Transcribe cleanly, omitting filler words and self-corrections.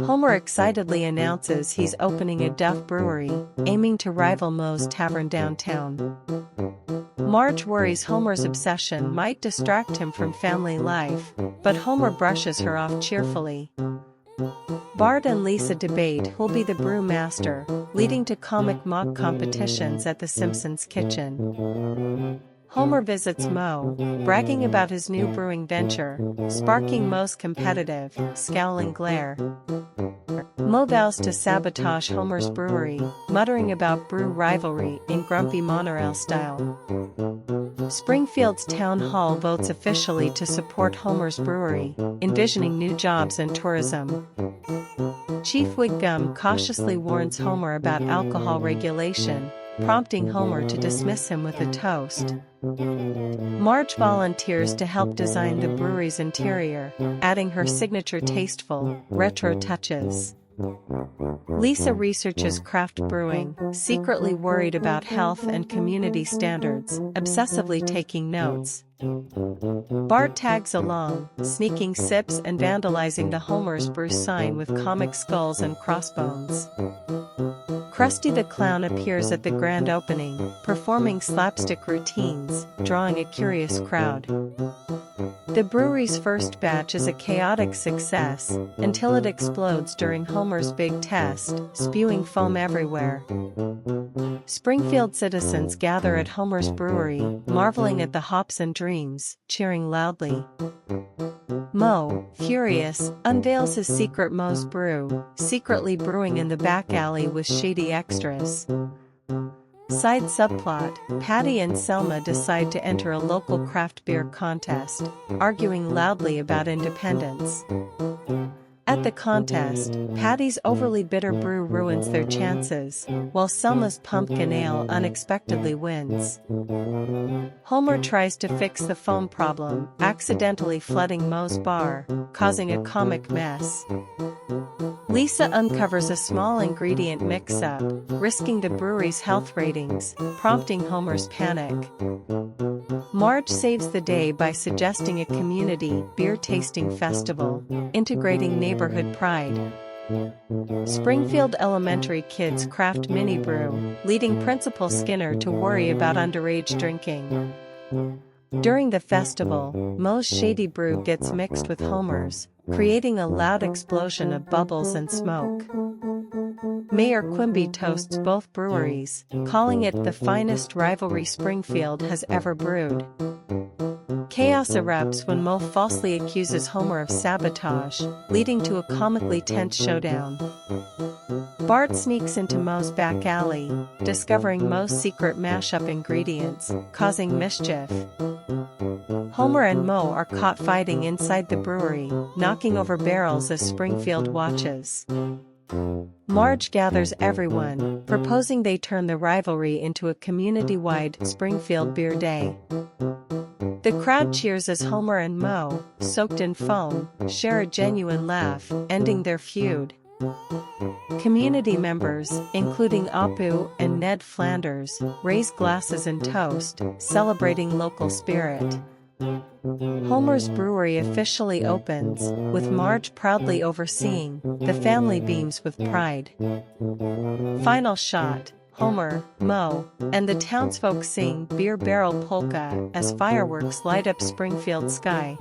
Homer excitedly announces he's opening a Duff Brewery, aiming to rival Moe's tavern downtown. Marge worries Homer's obsession might distract him from family life, but Homer brushes her off cheerfully. Bart and Lisa debate who'll be the brewmaster, leading to comic mock competitions at the Simpsons kitchen. Homer visits Moe, bragging about his new brewing venture, sparking Moe's competitive, scowling glare. Moe vows to sabotage Homer's brewery, muttering about brew rivalry in grumpy monorail style. Springfield's town hall votes officially to support Homer's brewery, envisioning new jobs and tourism. Chief Wiggum cautiously warns Homer about alcohol regulation, prompting Homer to dismiss him with a toast. Marge volunteers to help design the brewery's interior, adding her signature tasteful, retro touches. Lisa researches craft brewing, secretly worried about health and community standards, obsessively taking notes. Bart tags along, sneaking sips and vandalizing the Homer's Brew sign with comic skulls and crossbones. Krusty the Clown appears at the grand opening, performing slapstick routines, drawing a curious crowd. The brewery's first batch is a chaotic success, until it explodes during Homer's big test, spewing foam everywhere. Springfield citizens gather at Homer's brewery, marveling at the hops and dreams, cheering loudly. Moe, furious, unveils his secret Moe's Brew, secretly brewing in the back alley with shady extras. Side subplot, Patty and Selma decide to enter a local craft beer contest, arguing loudly about independence. At the contest, Patty's overly bitter brew ruins their chances, while Selma's pumpkin ale unexpectedly wins. Homer tries to fix the foam problem, accidentally flooding Moe's bar, causing a comic mess. Lisa uncovers a small ingredient mix-up, risking the brewery's health ratings, prompting Homer's panic. Marge saves the day by suggesting a community beer-tasting festival, integrating neighborhood pride. Springfield Elementary kids craft mini brew, leading Principal Skinner to worry about underage drinking. During the festival, Moe's shady brew gets mixed with Homer's, creating a loud explosion of bubbles and smoke. Mayor Quimby toasts both breweries, calling it the finest rivalry Springfield has ever brewed. Chaos erupts when Moe falsely accuses Homer of sabotage, leading to a comically tense showdown. Bart sneaks into Moe's back alley, discovering Moe's secret mashup ingredients, causing mischief. Homer and Moe are caught fighting inside the brewery, knocking over barrels as Springfield watches. Marge gathers everyone, proposing they turn the rivalry into a community-wide Springfield Beer Day. The crowd cheers as Homer and Moe, soaked in foam, share a genuine laugh, ending their feud. Community members, including Apu and Ned Flanders, raise glasses and toast, celebrating local spirit. Homer's brewery officially opens, with Marge proudly overseeing, the family beams with pride. Final shot, Homer, Moe, and the townsfolk sing Beer Barrel Polka as fireworks light up Springfield sky.